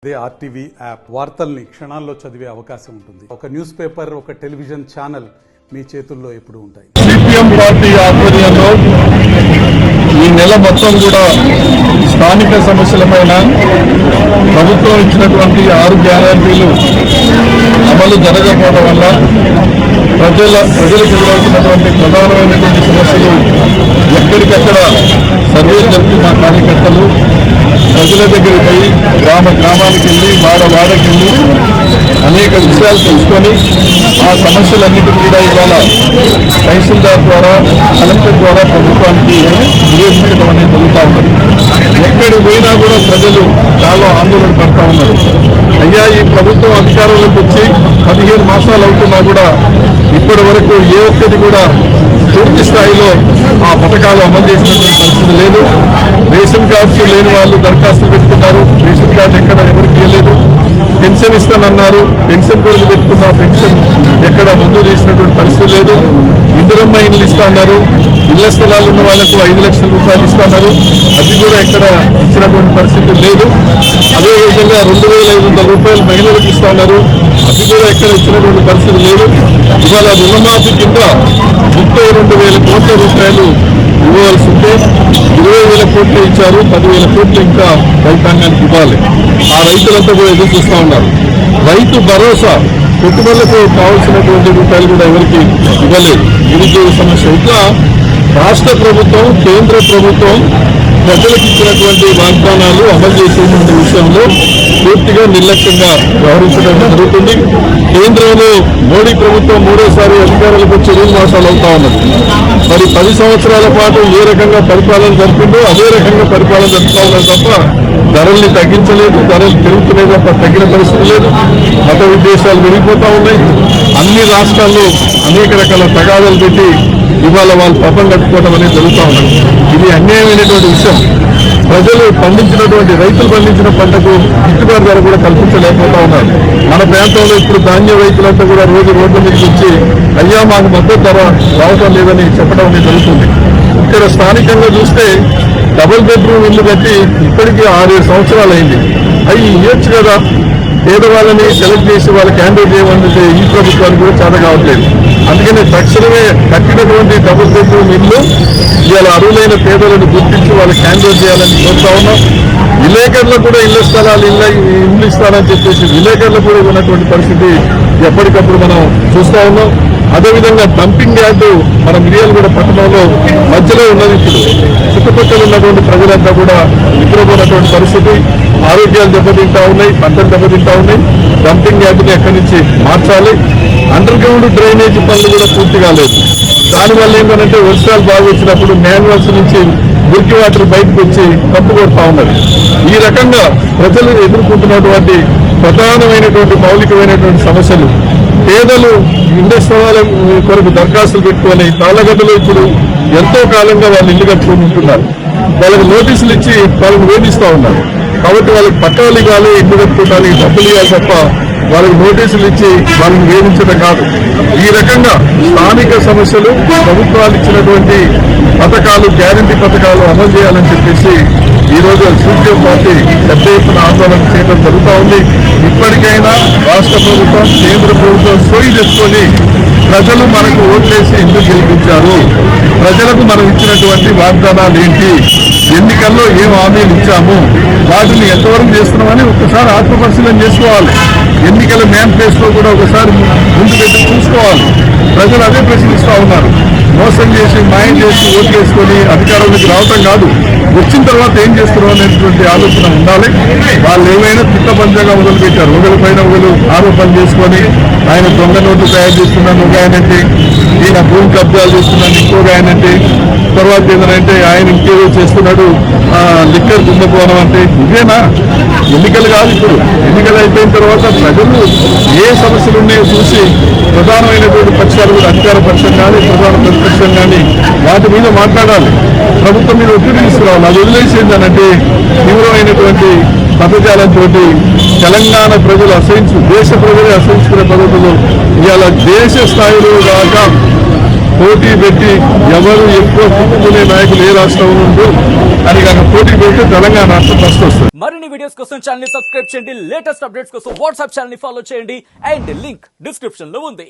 అదే RTV app వార్తల్ని క్షణాల్లో చదివే అవకాశం ఉంటుంది. ఒక న్యూస్ పేపర్, ఒక టెలివిజన్ ఛానల్ మీ చేతుల్లో ఎప్పుడూ ఉంటాయి. సిపిఎం పార్టీ ఆధ్వర్యంలో ఈ నెల మొత్తం కూడా స్థానిక సమస్యలపైన ప్రభుత్వం ఇచ్చినటువంటి 6 గ్యారంటీలు అమలు జరగకపోవడం వల్ల ప్రజలకు ఎదురవుతున్నటువంటి ప్రధానమైనటువంటి సమస్యలు ఎక్కడికక్కడ సర్వే జరిపి మా కార్యకర్తలు ప్రజల దగ్గరికి పోయి గ్రామానికి వెళ్ళి వాడకి వెళ్ళి అనేక విషయాలు తెలుసుకొని ఆ సమస్యలన్నిటి కూడా ఇవాళ తహసీల్దార్ ద్వారా కలెక్టర్ ద్వారా ప్రభుత్వానికి నివేదించడం అనేది జరుగుతూ ఉన్నది. ఎక్కడికి పోయినా కూడా ప్రజలు చాలా ఆందోళన పడతా ఉన్నారు. అయ్యా, ఈ ప్రభుత్వం అధికారంలోకి వచ్చి 15 మాసాలు అవుతున్నా కూడా ఇప్పటి వరకు ఏ ఒక్కటి కూడా పూర్తి స్థాయిలో ఆ పథకాలు అమలు చేసినటువంటి పరిస్థితి లేదు. రేషన్ కార్డ్స్ లేని వాళ్ళు దరఖాస్తులు పెట్టుకున్నారు, రేషన్ కార్డు ఎక్కడ ఎవరికి ఇవ్వలేదు. పెన్షన్ ఇస్తానన్నారు, పెన్షన్ కొరకు పెట్టుకున్న పెన్షన్ ఎక్కడ ముందు చేసినటువంటి పరిస్థితి లేదు. ఇందిరమ్మ ఇల్లు ఇస్తున్నారు, ఇళ్ల స్థలాలు ఉన్న వాళ్లకు 5 లక్షల రూపాయలు ఇస్తున్నారు, అది కూడా ఎక్కడ ఇచ్చినటువంటి పరిస్థితి లేదు. అదేవిధంగా 2,500 రూపాయలు మహిళలకు ఇస్తున్నారు, అది కూడా ఎక్కడ ఇచ్చినటువంటి పరిస్థితి లేదు. ఇవాళ రుణమాఫీ కింద 32,000 కోట్ల రూపాయలు ఇవ్వవలసి ఉంటే 20,000 కోట్లు ఇచ్చారు, 10,000 కోట్లు ఇంకా రైతాంగానికి ఇవ్వాలి. ఆ రైతులంతా కూడా ఎదురు చూస్తూ ఉన్నారు. రైతు భరోసా పెట్టుబడులకు కావాల్సినటువంటి రూపాయలు కూడా ఎవరికి ఇవ్వలేదు. నిరుద్యోగ సమస్య ఇట్లా రాష్ట్ర ప్రభుత్వం, కేంద్ర ప్రభుత్వం ప్రజలకు ఇచ్చినటువంటి వాగ్దానాలు అమలు చేసేటువంటి విషయంలో పూర్తిగా నిర్లక్ష్యంగా వ్యవహరించడం జరుగుతుంది. కేంద్రంలో మోడీ ప్రభుత్వం 3వ అధికారులకు వచ్చి 2 మాసాలు అవుతా ఉన్నది. మరి 10 సంవత్సరాల పాటు ఏ రకంగా పరిపాలన జరిపిందో అదే రకంగా పరిపాలన జరుపుతా ఉన్నది తప్ప ధరల్ని తగ్గించలేదు, ధరలు పెరుగుతున్నాయి తప్ప తగ్గిన పరిస్థితి లేదు. మత విద్వేషాలు పెరిగిపోతూ ఉన్నాయి. అన్ని రాష్ట్రాల్లో అనేక రకాల తగాదాలు పెట్టి ఇవాళ వాళ్ళు పాపం కట్టుకోవడం అనేది జరుగుతూ ఉన్నది. ఇది అన్యాయమైనటువంటి విషయం. ప్రజలు పండించినటువంటి రైతులు పండించిన పంటకు గిట్టుబాటు ధర కూడా కల్పించలేకపోతా ఉన్నారు. మన ప్రాంతంలో ఇప్పుడు ధాన్య రైతులంతా కూడా రోజు రోడ్ల మీదకి వచ్చి అయ్యా మాకు మద్దతు ధర రావటం లేదని చెప్పడం అనేది జరుగుతుంది. ఇక్కడ స్థానికంగా చూస్తే డబుల్ బెడ్రూమ్ ఇల్లు కట్టి ఇప్పటికీ 6-7 సంవత్సరాలు అయింది. అవి ఇవ్వచ్చు కదా, పేదవాళ్ళని సెలెక్ట్ చేసి వాళ్ళకి హ్యాండిల్ చేయమంటే ఈ ప్రభుత్వానికి కూడా చేత కావట్లేదు. అందుకని తక్షణమే కట్టినటువంటి డబుల్ బెడ్రూమ్ ఇల్లు ఇవాళ అరువులైన పేదలను గుర్తించి వాళ్ళకి హ్యాండిల్ చేయాలని కోరుతా ఉన్నాం. విలేకరులకు కూడా ఇళ్ల స్థలాలు ఇల్లు ఇస్తారని చెప్పేసి విలేకరులకు కూడా ఉన్నటువంటి పరిస్థితి ఎప్పటికప్పుడు మనం చూస్తూ ఉన్నాం. అదేవిధంగా డంపింగ్ యార్డు మన మిర్యాలగూడ పట్టణంలో మధ్యలో ఉన్నది. ఇప్పుడు చుట్టుపక్కల ఉన్నటువంటి ప్రజలంతా కూడా నిద్రపోయినటువంటి పరిస్థితి, ఆరోగ్యాలు దెబ్బతింటా ఉన్నాయి, పంటలు దెబ్బతింటా ఉన్నాయి. డంపింగ్ యార్డుని ఎక్కడి నుంచి మార్చాలి. అండర్ గ్రౌండ్ డ్రైనేజీ పనులు కూడా పూర్తి కాలేదు. దానివల్ల ఏంటంటే వర్షాలు బాగా వచ్చినప్పుడు మ్యాన్వల్స్ నుంచి మురికి వాటర్ బయటకు వచ్చి కప్పు కొడతా ఉన్నది. ఈ రకంగా ప్రజలు ఎదుర్కొంటున్నటువంటి ప్రధానమైనటువంటి మౌలికమైనటువంటి సమస్యలు. పేదలు ఇళ్ల స్థలాల కొరకు దరఖాస్తులు పెట్టుకొని తాళ్ళగడ్డలో ఇప్పుడు ఎంతో కాలంగా వాళ్ళు ఇల్లు కట్టుకుని ఉంటున్నారు. వాళ్ళకి నోటీసులు ఇచ్చి వాళ్ళని వేధిస్తూ ఉన్నారు. కాబట్టి వాళ్ళకి పట్టాలు ఇవ్వాలి, ఇల్లు కట్టుకోవడానికి డబ్బులు ఇవ్వాలి తప్ప వాళ్ళకి నోటీసులు ఇచ్చి వాళ్ళని వేధించడం కాదు. ఈ రకంగా స్థానిక సమస్యలు, ప్రభుత్వాలు ఇచ్చినటువంటి పథకాలు, గ్యారంటీ పథకాలు అమలు చేయాలని చెప్పేసి ఈరోజు సిపిఎం పార్టీ పెద్ద ఎత్తున ఆందోళన చేయడం జరుగుతూ ఉంది. ఇప్పటికైనా రాష్ట్ర ప్రభుత్వం, కేంద్ర ప్రభుత్వం సోయి తెచ్చుకొని ప్రజలు మనకు ఓట్లేసి ఎందుకు గెలిపించారు, ప్రజలకు మనం ఇచ్చినటువంటి వాగ్దానాలు ఏంటి, ఎన్నికల్లో ఏం హామీలు ఇచ్చాము, వాటిని ఎంతవరకు చేస్తున్నామని ఒకసారి ఆత్మపరిశీలన చేసుకోవాలి. ఎన్నికల మేనిఫెస్టో కూడా ఒకసారి ముందు పెట్టి చూసుకోవాలి. ప్రజలు అదే ప్రశ్నిస్తూ ఉన్నారు. మోసం చేసి, మాయం చేసి ఓట్లు వేసుకొని అధికారంలోకి రావటం కాదు, వచ్చిన తర్వాత ఏం చేస్తున్నాం అనేటువంటి ఆలోచన ఉండాలి. వాళ్ళు ఏమైనా తిట్టపంచంగా మొదలుపెట్టారు. ఒకరిపైన ఒకరు ఆరోపణలు చేసుకొని ఆయన దొంగ నోట్లు తయారు చేస్తున్నాను ఒక ఆయనంటే, ఈయన భూమి కబ్జాలు చేస్తున్నాను ఇంకొక ఆయనంటే, తర్వాత ఏంటంటే ఆయన ఇంకేదో చేస్తున్నాడు, లిక్కర్ కుంభకోణం అంటే. ఇదేనా? ఎన్నికలు కాదు ఇప్పుడు. ఎన్నికలు అయిపోయిన తర్వాత ప్రజలు ఏ సమస్యలు ఉన్నాయో చూసి ప్రధానమైనటువంటి పక్షాలు కూడా, అధికార పక్షం కానీ ప్రధాన ప్రతిపక్షం కానీ వాటి మీద మాట్లాడాలి. ప్రభుత్వం మీద ఒత్తిడి తీసుకురావాలి. అది వదిలేసేందనంటే తీవ్రమైనటువంటి పదజాలంతో తెలంగాణ ప్రజలు దేశ ప్రజలే అసహించుకునే పద్ధతులు ఇవాళ దేశ స్థాయిలో కాక పోటీ పెట్టి ఎవరు ఎక్కువ తిప్పుకునే నాయకులు ఏ రాష్ట్రంలో ఉందో అని కనుక పోటీ పెడితే తెలంగాణ రాష్ట్రం ఫస్ట్ వస్తుంది. మరిన్ని వీడియోస్ కోసం ఛానల్ ని సబ్స్క్రైబ్ చేయండి, లేటెస్ట్ అప్డేట్స్ కోసం వాట్సాప్ ఛానల్ ని ఫాలో చేయండి అండ్ లింక్ డిస్క్రిప్షన్ లో ఉంది.